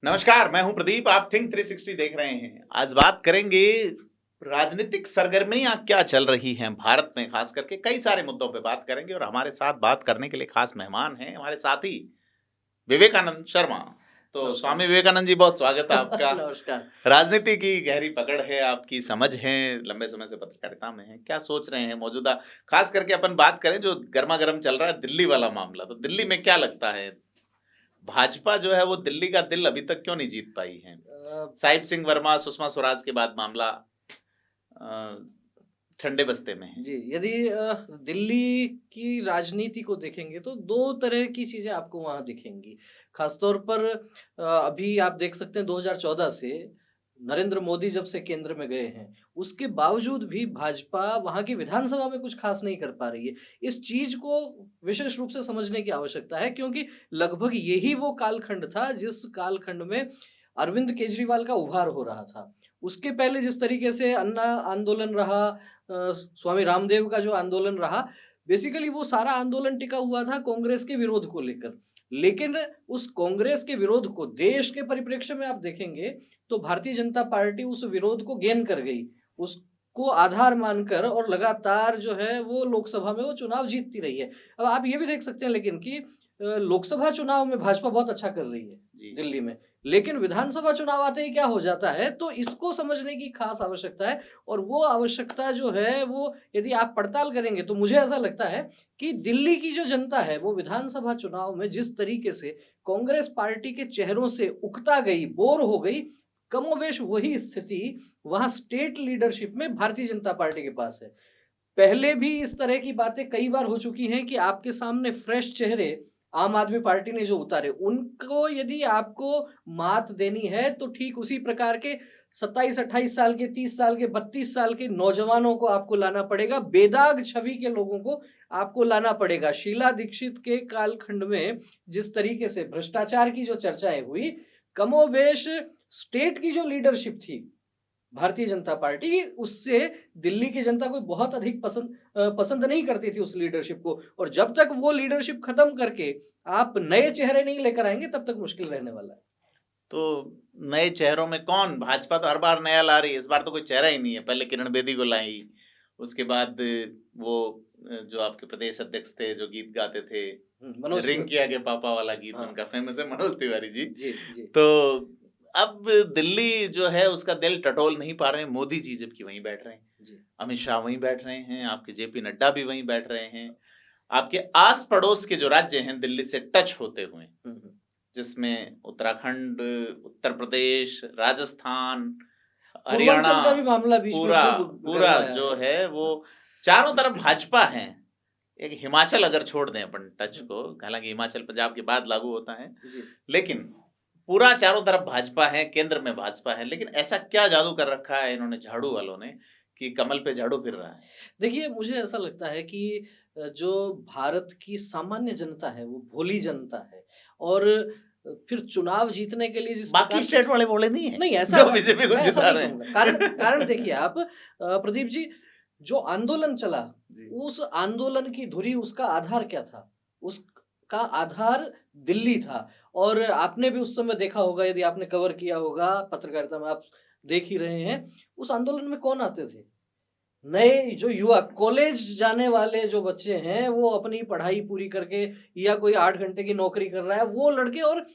नमस्कार, मैं हूं प्रदीप। आप थिंक 360 देख रहे हैं। आज बात करेंगे राजनीतिक सरगर्मियां क्या चल रही हैं भारत में, खास करके कई सारे मुद्दों पे बात करेंगे। और हमारे साथ बात करने के लिए खास मेहमान हैं हमारे साथी विवेकानंद शर्मा। तो नमस्कार। स्वामी विवेकानंद जी, बहुत स्वागत है आपका। नमस्कार। राजनीति की गहरी पकड़ है, आपकी समझ है, लंबे समय से पत्रकारिता में है। क्या सोच रहे हैं मौजूदा, खास करके अपन बात करें जो गर्मा गर्म चल रहा है दिल्ली वाला मामला, तो दिल्ली में क्या लगता है भाजपा जो है वो दिल्ली का दिल अभी तक क्यों नहीं जीत पाई है? साहिब सिंह वर्मा, सुषमा स्वराज के बाद मामला अ, ठंडे बस्ते में है। जी, यदि दिल्ली की राजनीति को देखेंगे तो 2 तरह की चीज़ें आपको वहाँ दिखेंगी। ख़ासतौर पर अभी आप देख सकते हैं 2014 से नरेंद्र मोदी जब से केंद्र में गए हैं, उसके बावजूद भी भाजपा वहाँ की विधानसभा में कुछ ख़ास नहीं कर पा रही है। इस चीज़ को विशेष रूप से समझने की आवश्यकता है क्योंकि लगभग यही वो कालखंड था जिस कालखंड में अरविंद केजरीवाल का उभार हो रहा था। उसके पहले जिस तरीके से अन्ना आंदोलन रहा, स्वामी रामदेव का जो आंदोलन रहा, बेसिकली वो सारा आंदोलन टिका हुआ था कांग्रेस के विरोध को लेकर। लेकिन उस कांग्रेस के विरोध को देश के परिप्रेक्ष्य में आप देखेंगे, तो भारतीय जनता पार्टी उस विरोध को गेन कर गई। उसको आधार मानकर और लगातार जो है वो लोकसभा में वो चुनाव जीतती रही है। अब आप ये भी देख सकते हैं लेकिन कि लोकसभा चुनाव में भाजपा बहुत अच्छा कर रही है जी। दिल्ली में। लेकिन विधानसभा चुनाव आते ही क्या हो जाता है, तो इसको समझने की खास आवश्यकता है। और वो आवश्यकता जो है वो यदि आप पड़ताल करेंगे तो मुझे ऐसा लगता है कि दिल्ली की जो जनता है वो विधानसभा चुनाव में जिस तरीके से कांग्रेस पार्टी के चेहरों से उकता गई, बोर हो गई, कमोबेश वही स्थिति वहां स्टेट लीडरशिप में भारतीय जनता पार्टी के पास है। पहले भी इस तरह की बातें कई बार हो चुकी हैं कि आपके सामने फ्रेश चेहरे आम आदमी पार्टी ने जो उतारे, उनको यदि आपको मात देनी है तो ठीक उसी प्रकार के 27-28 साल के, 30 साल के, 32 साल के नौजवानों को आपको लाना पड़ेगा। बेदाग छवि के लोगों को आपको लाना पड़ेगा। शीला दीक्षित के कालखंड में जिस तरीके से भ्रष्टाचार की जो चर्चाएं हुई, कमोबेश स्टेट की जो लीडरशिप थी भारतीय जनता पार्टी, उससे दिल्ली की जनता को बहुत अधिक पसंद नहीं करती थी उस लीडरशिप को। और जब तक वो लीडरशिप खत्म करके आप नए चेहरे नहीं लेकर आएंगे तब तक मुश्किल रहने वाला है। तो नए चेहरों में कौन? भाजपा तो हर बार नया ला रही है, इस बार तो कोई चेहरा ही नहीं है। पहले किरण बेदी को लाई, उसके बाद वो जो आपके प्रदेश अध्यक्ष थे जो गीत गाते थे, मनोज रिंकिया के पापा वाला गीत हाँ। उनका फेमस है, मनोज तिवारी जी। जी, जी। तो अब दिल्ली जो है उसका दिल टटोल नहीं पा रहे हैं मोदी जी, जबकि वहीं बैठ रहे हैं। जी। अमित शाह वहीं बैठ रहे हैं, आपके जेपी नड्डा भी वहीं बैठ रहे हैं। आपके आस पड़ोस के जो राज्य हैं दिल्ली से टच होते हुए, जिसमें उत्तराखंड, उत्तर प्रदेश, राजस्थान, हरियाणा, पूर्वांचल का भी मामला बीच में पूरा खूब पूरा गरमाया जो है। है वो चारों तरफ भाजपा है। एक हिमाचल अगर छोड़ दें अपन टच को, हालांकि हिमाचल पंजाब के बाद लागू होता है, जी। लेकिन पूरा चारों तरफ भाजपा है, केंद्र में भाजपा है। लेकिन ऐसा क्या जादू कर रखा है इन्होंने, झाड़ू वालों ने, कि कमल पे झाड़ू फिर रहा है? देखिए, मुझे ऐसा लगता है कि जो भारत की सामान्य जनता है वो भोली जनता है। और फिर चुनाव जीतने के लिए जिस बाकी प्रकार स्टेट वाले बोले नहीं है नहीं ऐसा जो बीजेपी को मैं ऐसा जिता नहीं रहे कहूँगा। हैं। कारण देखिए आप, प्रदीप जी, जो आंदोलन चला, जी। उस आंदोलन की धुरी, उसका आधार क्या था? उसका आधार दिल्ली था। और आपने भी उस समय देखा होगा, यदि आपने कवर किया होगा पत्रकारिता में, आप देख ही रहे हैं, उस आंदोलन में कौन आते थे? नए जो युवा कॉलेज जाने वाले जो बच्चे हैं, वो अपनी पढ़ाई पूरी करके या कोई 8 घंटे की नौकरी कर रहा है, वो लड़के, और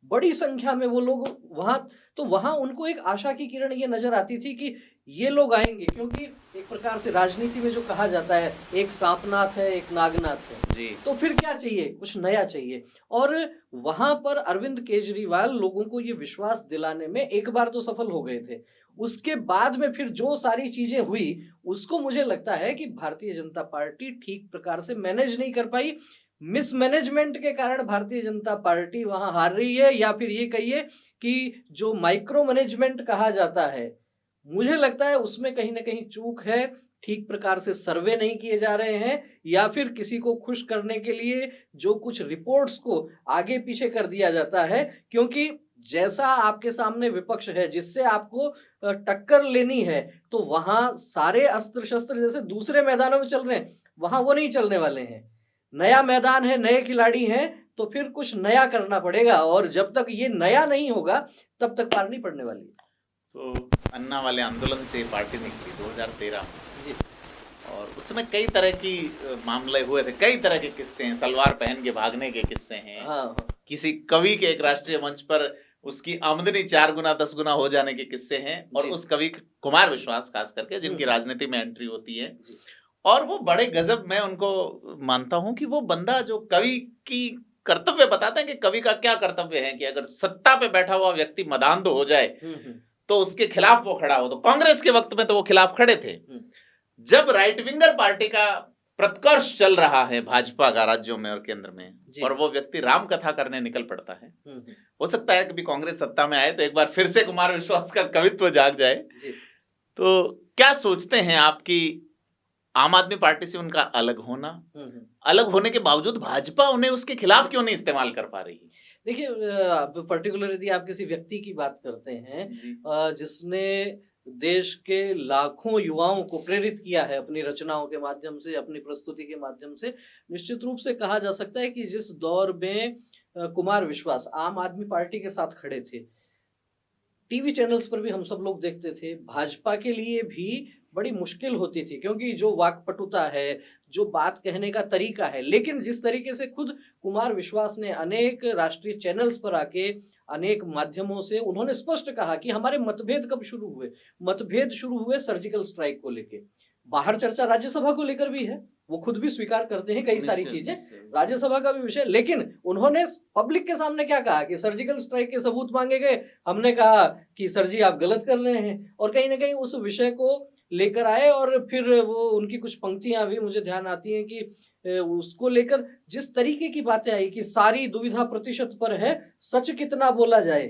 बड़ी संख्या में वो लोग वहाँ, तो वहाँ उनको एक आशा की किरण ये नज़र आती थी कि ये लोग आएँगे, क्योंकि एक प्रकार से राजनीति में जो कहा जाता है, एक सांपनाथ है, एक नागनाथ है। जी। तो फिर क्या चाहिए? कुछ नया चाहिए। और वहाँ पर अरविंद केजरीवाल लोगों को ये विश्वास दिलाने में एक बार तो सफल हो गए थे। उसके बाद में फिर जो सारी चीज़ें हुई, उसको मुझे लगता है कि भारतीय जनता पार्टी ठीक प्रकार से मैनेज नहीं कर पाई। मिसमैनेजमेंट के कारण भारतीय जनता पार्टी वहां हार रही है, या फिर ये कहिए कि जो माइक्रो मैनेजमेंट कहा जाता है, मुझे लगता है उसमें कहीं ना कहीं चूक है। ठीक प्रकार से सर्वे नहीं किए जा रहे हैं, या फिर किसी को खुश करने के लिए जो कुछ रिपोर्ट्स को आगे पीछे कर दिया जाता है। क्योंकि जैसा आपके सामने विपक्ष है जिससे आपको टक्कर लेनी है, तो वहां सारे अस्त्र शस्त्र जैसे दूसरे मैदानों में चल रहे हैं, वहां वो नहीं चलने वाले हैं। नया मैदान है, नए खिलाड़ी हैं, तो फिर कुछ नया करना पड़ेगा, और जब तक ये नया नहीं होगा तब तक पार नहीं पड़ने वाली। तो अन्ना वाले आंदोलन से पार्टी निकली 2013 जी। और उसमें कई तरह की मामले हुए थे, कई तरह के किस्से हैं, सलवार पहन के भागने के किस्से हैं, हाँ, किसी कवि के एक राष्ट्रीय मंच पर उसकी आमदनी 4 गुना 10 गुना हो जाने के किस्से हैं, और जी। उस कवि कुमार विश्वास खास करके जिनकी हम्म। राजनीति में एंट्री होती है, जी। और वो बड़े गजब, मैं उनको मानता हूं कि वो बंदा जो कवि की कर्तव्य बताते हैं कि कवि का क्या कर्तव्य है कि अगर सत्ता पे बैठा हुआ व्यक्ति मदान्ध हो जाए तो उसके खिलाफ वो खड़ा हो। तो कांग्रेस के वक्त में तो वो खिलाफ खड़े थे। जब राइट विंगर पार्टी का प्रतिकर्ष चल रहा है भाजपा का राज्यों में और केंद्र में, और वो व्यक्ति राम कथा करने निकल पड़ता है, हो सकता है कभी कांग्रेस सत्ता में आए तो एक बार फिर से कुमार विश्वास का कवित्व जाग जाए। तो क्या सोचते हैं आपकी आम आदमी पार्टी से उनका अलग होना, अलग होने के बावजूद भाजपा उन्हें उसके खिलाफ क्यों नहीं इस्तेमाल कर पा रही? देखिए, पर्टिकुलर यदि आप किसी व्यक्ति की बात करते हैं जिसने देश के लाखों युवाओं को प्रेरित किया है अपनी रचनाओं के माध्यम से, अपनी प्रस्तुति के माध्यम से, निश्चित रूप से कहा जा सकता है कि जिस दौर में कुमार विश्वास आम आदमी पार्टी के साथ खड़े थे, टीवी चैनल्स पर भी हम सब लोग देखते थे, भाजपा के लिए भी बड़ी मुश्किल होती थी, क्योंकि जो वाक्पटुता है, जो बात कहने का तरीका है, लेकिन जिस तरीके से खुद कुमार विश्वास ने अनेक राष्ट्रीय चैनल्स पर आके अनेक माध्यमों से उन्होंने स्पष्ट कहा कि हमारे मतभेद कब शुरू हुए। मतभेद शुरू हुए सर्जिकल स्ट्राइक को लेके। बाहर चर्चा राज्यसभा को लेकर भी है, वो खुद भी स्वीकार करते हैं कई सारी चीजें, राज्यसभा का भी विषय, लेकिन उन्होंने पब्लिक के सामने क्या कहा कि सर्जिकल स्ट्राइक के सबूत मांगे गए, हमने कहा कि सर जी आप गलत कर रहे हैं, और कहीं ना कहीं उस विषय को लेकर आए। और फिर वो उनकी कुछ पंक्तियां भी मुझे ध्यान आती हैं कि उसको लेकर जिस तरीके की बातें आई कि सारी दुविधा प्रतिशत पर है, सच कितना बोला जाए,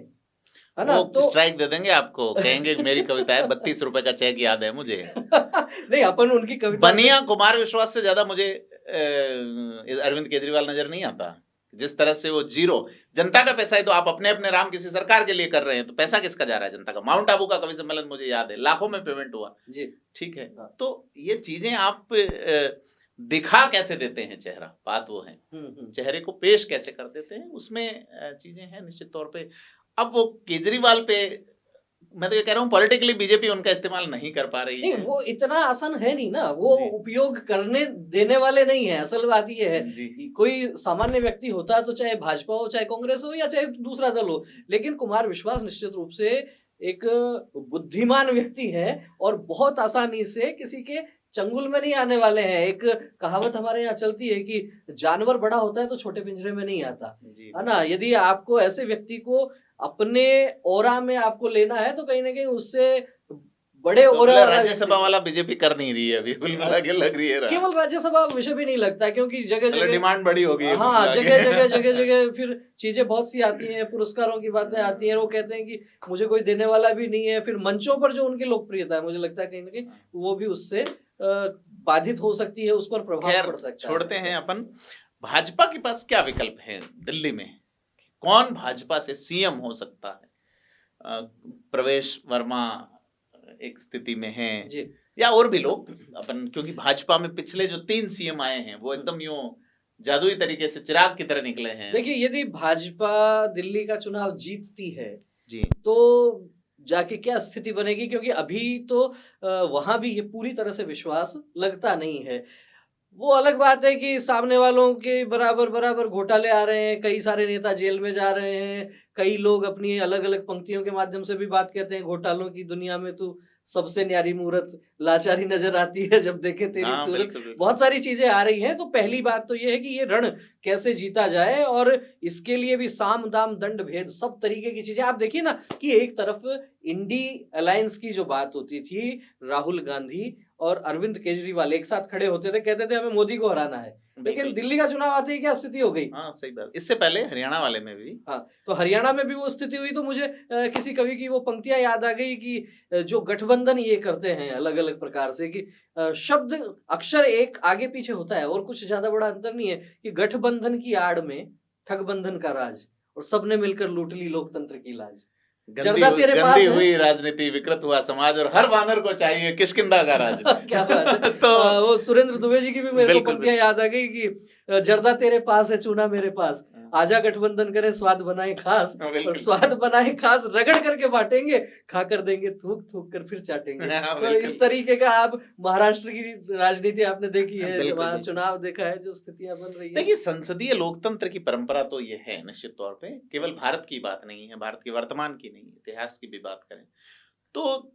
है ना। तो स्ट्राइक दे देंगे आपको, कहेंगे मेरी कविता है, 32 रुपए का चेक याद है मुझे। नहीं, अपन उनकी कविता बनिया कुमार विश्वास से ज्यादा मुझे अरविंद केजरीवाल नजर नहीं आता। जिस तरह से वो जीरो, जनता का पैसा है तो आप अपने अपने राम किसी सरकार के लिए कर रहे हैं, तो पैसा किसका जा रहा है? जनता का। माउंट आबू का कवि सम्मेलन मुझे याद है, लाखों में पेमेंट हुआ जी, ठीक है। तो ये चीजें आप दिखा कैसे देते हैं चेहरा, बात वो है, चेहरे को पेश कैसे कर देते हैं, उसमें चीजें हैं निश्चित तौर पे। अब वो केजरीवाल पे मैं तो ये कह रहा हूँ पॉलिटिकली बीजेपी उनका इस्तेमाल नहीं कर पा रही है। वो इतना आसान है नहीं ना, वो उपयोग करने देने वाले नहीं है। असल बात ये है, कोई सामान्य व्यक्ति होता है तो चाहे भाजपा हो, चाहे कांग्रेस हो, या चाहे दूसरा दल हो, लेकिन कुमार विश्वास निश्चित रूप से एक बुद्धिमान व्यक्ति है और बहुत आसानी से किसी के चंगुल में नहीं आने वाले हैं। एक कहावत हमारे यहाँ चलती है कि जानवर बड़ा होता है तो छोटे पिंजरे में नहीं आता, है ना। यदि आपको ऐसे व्यक्ति को अपने ओरा में आपको लेना है तो कहीं ना कहीं उससे बड़े ओरा वाला राज्यसभा वाला बीजेपी कर नहीं रही है अभी, लग रही है। केवल राज्यसभा विषय भी नहीं लगता, क्योंकि जगह जगह डिमांड बड़ी हो गई है। हाँ, जगह फिर चीजें बहुत सी आती हैं, पुरस्कारों की बातें आती हैं, वो कहते हैं कि मुझे कोई देने वाला भी नहीं है। फिर मंचों पर जो उनकी लोकप्रियता है, मुझे लगता है कहीं ना कहीं वो भी उससे बाधित हो सकती है, उस पर प्रभाव पड़ सकता है। छोड़ते हैं अपन, भाजपा के पास क्या विकल्प है दिल्ली में? कौन भाजपा से सीएम हो सकता है? प्रवेश वर्मा एक स्थिति में हैं जी, या और भी लोग अपन, क्योंकि भाजपा में पिछले जो 3 सीएम आए हैं वो एकदम यूं जादुई तरीके से चिराग की तरह निकले हैं। देखिए, यदि भाजपा दिल्ली का चुनाव जीतती है जी, तो जाके क्या स्थिति बनेगी, क्योंकि अभी तो वहां भी ये पूरी तरह से विश्वास लगता नहीं है। वो अलग बात है कि सामने वालों के बराबर घोटाले आ रहे हैं, कई सारे नेता जेल में जा रहे हैं, कई लोग अपनी अलग अलग पंक्तियों के माध्यम से भी बात कहते हैं, घोटालों की दुनिया में तो सबसे न्यारी मूरत लाचारी नजर आती है जब देखे तेरी सूरत। बहुत सारी चीजें आ रही हैं। तो पहली बात तो ये है कि ये रण कैसे जीता जाए, और इसके लिए भी साम दाम दंड भेद सब तरीके की चीजें। आप देखिए ना कि एक तरफ इंडी अलायंस की जो बात होती थी, राहुल गांधी और अरविंद केजरीवाल एक साथ खड़े होते थे, कहते थे हमें मोदी को हराना है, लेकिन दिल्ली का चुनाव आते ही क्या स्थिति हो गई। हाँ, सही बात। इससे पहले हरियाणा वाले में भी, हाँ, तो हरियाणा में भी वो स्थिति हुई। तो मुझे किसी कवि की वो पंक्तियां याद आ गई कि जो गठबंधन ये करते हैं अलग अलग प्रकार से, कि शब्द अक्षर एक आगे पीछे होता है और कुछ ज्यादा बड़ा अंतर नहीं है, कि गठबंधन की आड़ में ठगबंधन का राज, और सबने मिलकर लूट ली लोकतंत्र की लाज। गंदी हुई राजनीति, विकृत हुआ समाज, और हर वानर को चाहिए किष्किंधा का राज। क्या बात है। तो वो सुरेंद्र दुबे जी की भी मेरे को पंक्तियां याद आ गई कि जर्दा तेरे पास है चूना मेरे पास, आजा गठबंधन करें स्वाद बनाए खास, और बिल्कुल स्वाद बनाए खास रगड़ करके बांटेंगे, खा कर देंगे थूक थूक कर फिर चाटेंगे। हाँ, तो इस बिल्कुल तरीके का आप महाराष्ट्र की राजनीति आपने देखी है, जब बिल्कुल वहाँ बिल्कुल। चुनाव देखा है, जो स्थितियां बन रही है। देखिए संसदीय लोकतंत्र की परंपरा तो ये है निश्चित तौर पे, केवल भारत की बात नहीं है, भारत के वर्तमान की नहीं, इतिहास की भी बात करें तो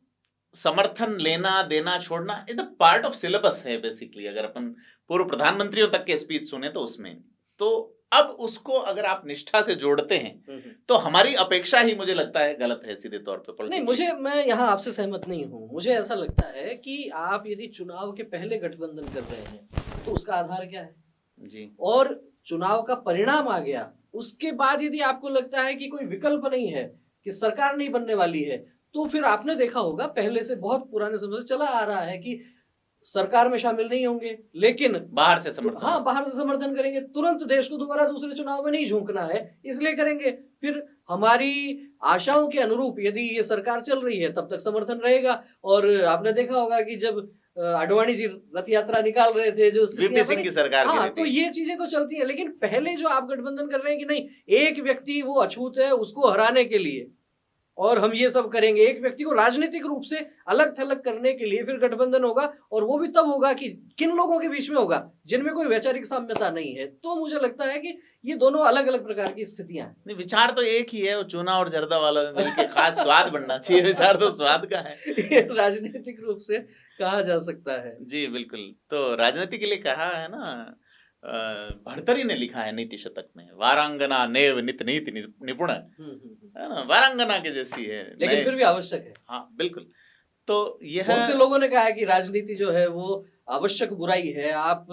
समर्थन लेना देना छोड़ना ये तो पार्ट ऑफ सिलेबस है बेसिकली। अगर अपन पूर्व प्रधानमंत्रियों तक के स्पीच सुने तो उसमें तो अब उसको अगर आप निष्ठा से जोड़ते हैं तो हमारी अपेक्षा ही मुझे लगता है गलत है सीधे तौर पे नहीं, politically। मैं यहाँ आपसे सहमत नहीं हूँ। मुझे ऐसा लगता है कि आप यदि चुनाव के पहले गठबंधन कर रहे हैं तो उसका आधार क्या है, जी और चुनाव का परिणाम आ गया उसके बाद यदि आपको लगता है कि कोई विकल्प नहीं है, कि सरकार नहीं बनने वाली है, तो फिर आपने देखा होगा पहले से बहुत पुराने समय से चला आ रहा है कि सरकार में शामिल नहीं होंगे, लेकिन बाहर से समर्थन हाँ बाहर से समर्थन करेंगे, तुरंत देश को दोबारा दूसरे चुनाव में नहीं झोंकना है इसलिए करेंगे। फिर हमारी आशाओं के अनुरूप यदि ये सरकार चल रही है तब तक समर्थन रहेगा। और आपने देखा होगा कि जब आडवाणी जी रथ यात्रा निकाल रहे थे, जो वीपी स्थितियां सिंह बनी, की सरकार हाँ गिरी तो थी। ये चीजें तो चलती है। लेकिन पहले जो आप गठबंधन कर रहे हैं कि नहीं, एक व्यक्ति वो अछूत है, उसको हराने के लिए और हम ये सब करेंगे, एक व्यक्ति को राजनीतिक रूप से अलग थलग करने के लिए फिर गठबंधन होगा, और वो भी तब होगा कि किन लोगों के बीच में होगा, जिनमें कोई वैचारिक साम्यता नहीं है। तो मुझे लगता है कि ये दोनों अलग अलग प्रकार की स्थितियां हैं। नहीं विचार तो एक ही है, वो चूना और जर्दा वाला में मिलके खास स्वाद बनना चाहिए, विचार तो स्वाद का है। ये राजनीतिक रूप से कहा जा सकता है। जी बिल्कुल। तो राजनीति के लिए कहा है ना, भर्तरी ने लिखा है नीति शतक में, वारांगना नेव नित नीति निपुण, है ना, वारांगना के जैसी है लेकिन फिर भी आवश्यक है। हाँ बिल्कुल। तो यह बहुत से लोगों ने कहा है कि राजनीति जो है वो आवश्यक बुराई है, आप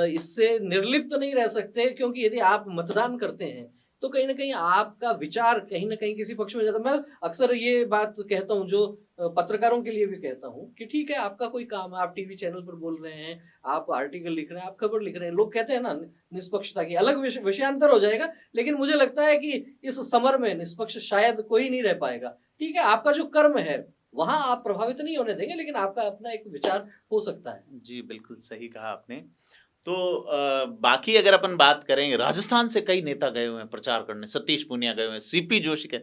इससे निर्लिप्त नहीं रह सकते, क्योंकि यदि आप मतदान करते हैं तो कहीं ना कहीं आपका विचार कहीं ना कहीं किसी पक्ष में जाता है। मैं अक्सर ये बात कहता हूँ, जो पत्रकारों के लिए भी कहता हूँ कि ठीक है आपका कोई काम है, आप टीवी चैनल पर बोल रहे हैं, आप आर्टिकल लिख रहे हैं, आप खबर लिख रहे हैं, लोग कहते हैं ना निष्पक्षता की अलग विषयांतर हो जाएगा, लेकिन मुझे लगता है कि इस समर में निष्पक्ष शायद कोई नहीं रह पाएगा। ठीक है, आपका जो कर्म है वहां आप प्रभावित नहीं होने देंगे, लेकिन आपका अपना एक विचार हो सकता है। जी बिल्कुल सही कहा आपने। तो बाकी अगर अपन बात करें, राजस्थान से कई नेता गए हुए हैं प्रचार करने, सतीश पूनिया गए हुए हैं, सीपी जोशी के,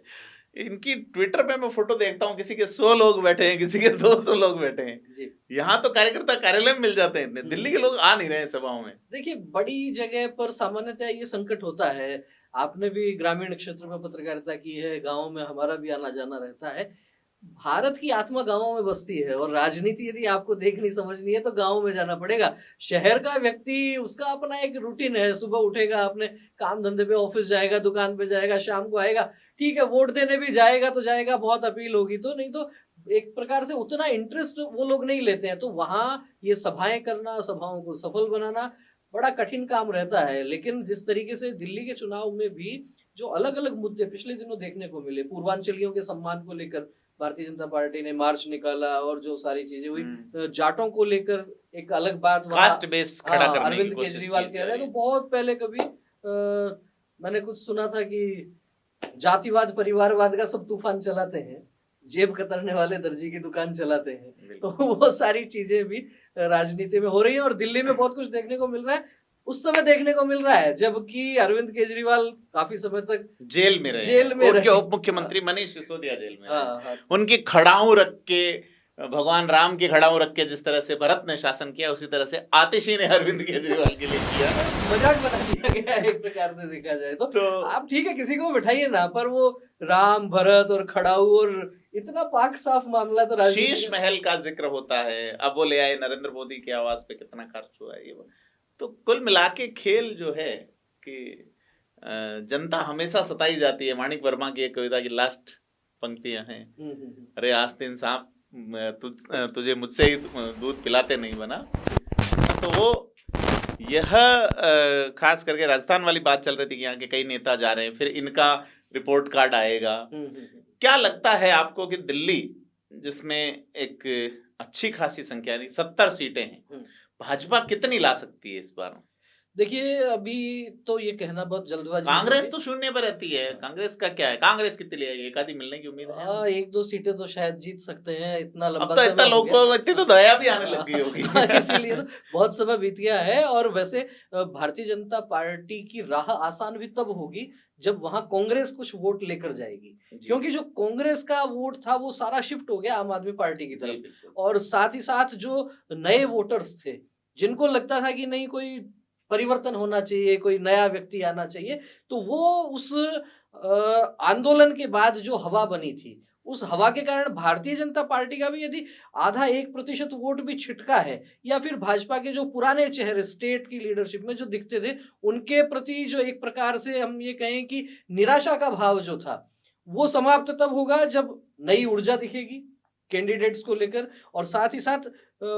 इनकी ट्विटर पे मैं फोटो देखता हूँ, किसी के 100 लोग बैठे हैं, किसी के 200 लोग बैठे हैं। जी। यहाँ तो कार्यकर्ता कार्यालय में मिल जाते हैं इतने, दिल्ली के लोग आ नहीं रहे हैं सभाओं में। देखिए बड़ी जगह पर सामान्यतः ये संकट होता है, आपने भी ग्रामीण क्षेत्र में पत्रकारिता की है, गाँव में हमारा भी आना जाना रहता है। भारत की आत्मा गाँव में बसती है, और राजनीति यदि आपको देखनी समझनी है तो गाँव में जाना पड़ेगा। शहर का व्यक्ति, उसका अपना एक रूटीन है, सुबह उठेगा, अपने काम धंधे पे ऑफिस जाएगा, दुकान पे जाएगा, शाम को आएगा, ठीक है वोट देने भी जाएगा तो जाएगा, बहुत अपील होगी तो, नहीं तो एक प्रकार से उतना इंटरेस्ट वो लोग नहीं लेते हैं। तो वहाँ ये सभाएं करना, सभाओं को सफल बनाना बड़ा कठिन काम रहता है। लेकिन जिस तरीके से दिल्ली के चुनाव में भी जो अलग अलग मुद्दे पिछले दिनों देखने को मिले, पूर्वांचलियों के सम्मान को लेकर भारतीय जनता पार्टी ने मार्च निकाला, और जो सारी चीजें हुई, जाटों को लेकर एक अलग बात, कास्ट बेस खड़ा करने की अरविंद कोशिश केजरीवाल की कह रहे हैं। जा तो बहुत पहले कभी मैंने कुछ सुना था कि जातिवाद परिवारवाद का सब तूफान चलाते हैं, जेब कतरने वाले दर्जी की दुकान चलाते हैं। तो वो सारी चीजें भी राजनीति में हो रही है, और दिल्ली में बहुत कुछ देखने को मिल रहा है, उस समय देखने को मिल रहा है जबकि अरविंद केजरीवाल काफी समय तक जेल में रहे, जेल में उनके रहे। उप मुख्यमंत्री मनीष सिसोदिया जेल में रहे। हाँ। उनकी खड़ाऊ रख के, भगवान राम की खड़ाऊ रख के जिस तरह से भरत ने शासन किया, उसी तरह से आतिशी ने अरविंद केजरीवाल के लिए किया। मजाक बना दिया गया है एक प्रकार से देखा जाए तो आप ठीक है किसी को बिठाइए ना, पर वो राम भरत और खड़ाऊ और इतना पाक साफ मामला तो शीश महल का जिक्र होता है, अब वो ले आए नरेंद्र मोदी के आवास पे, कितना खर्च हुआ है ये। तो कुल मिला के खेल जो है कि जनता हमेशा सताई जाती है। माणिक वर्मा की एक कविता की लास्ट पंक्तियां हैं, अरे आस्तीन सांप तुझे मुझसे ही दूध पिलाते नहीं बना। तो वो यह खास करके राजस्थान वाली बात चल रही थी कि यहाँ के कई नेता जा रहे हैं, फिर इनका रिपोर्ट कार्ड आएगा। क्या लगता है आपको कि दिल्ली, जिसमें एक अच्छी खासी संख्या 70 सीटें हैं, भाजपा कितनी ला सकती है इस बार? देखिए, अभी तो ये कहना बहुत जल्दबाजी कांग्रेस होगी। तो शून्य पर रहती है, कांग्रेस का क्या है, कांग्रेस कितनी ले आएगी, एक आधी मिलने की उम्मीद है हमें। 1-2 सीटें तो शायद जीत सकते हैं, इतना अब लंबा तो इतना समय हो गया। लोगों को इतनी तो दया भी आने लग गई होगी। इसीलिए तो बहुत समय बीत गया है। और वैसे भारतीय जनता पार्टी की राह आसान भी तब होगी जब वहाँ कांग्रेस कुछ वोट लेकर जाएगी। जी, क्योंकि जो कांग्रेस का वोट था वो सारा शिफ्ट हो गया आम आदमी पार्टी की जी तरफ। बिल्कुल। और साथ ही साथ जो नए वोटर्स थे, जिनको लगता था कि नहीं, कोई परिवर्तन होना चाहिए, कोई नया व्यक्ति आना चाहिए, तो वो उस आंदोलन के बाद जो हवा बनी थी, उस हवा के कारण भारतीय जनता पार्टी का भी यदि आधा 1% वोट भी छिटका है, या फिर भाजपा के जो पुराने चेहरे स्टेट की लीडरशिप में जो दिखते थे, उनके प्रति जो एक प्रकार से हम ये कहें कि निराशा का भाव जो था, वो समाप्त तब होगा जब नई ऊर्जा दिखेगी कैंडिडेट्स को लेकर। और साथ ही साथ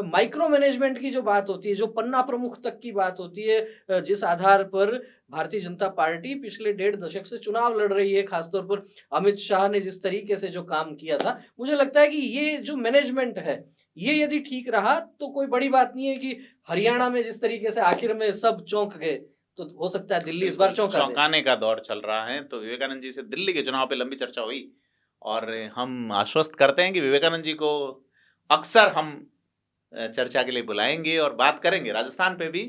माइक्रो मैनेजमेंट की जो बात होती है, जो पन्ना प्रमुख तक की बात होती है, जिस आधार पर भारतीय जनता पार्टी पिछले 1.5 दशक से चुनाव लड़ रही है, खासतौर पर अमित शाह ने जिस तरीके से जो काम किया था, मुझे लगता है कि ये जो मैनेजमेंट है, ये यदि ठीक रहा तो कोई बड़ी बात नहीं है कि हरियाणा में जिस तरीके से आखिर में सब चौंक गए, तो हो सकता है दिल्ली इस बार बिल्कुल, चौंका दे। चौंकाने का दौर चल रहा है, तो विवेकानंद जी से दिल्ली के चुनाव पे लंबी चर्चा हुई और हम आश्वस्त करते हैं कि विवेकानंद जी को अक्सर हम चर्चा के लिए बुलाएँगे और बात करेंगे राजस्थान पे भी।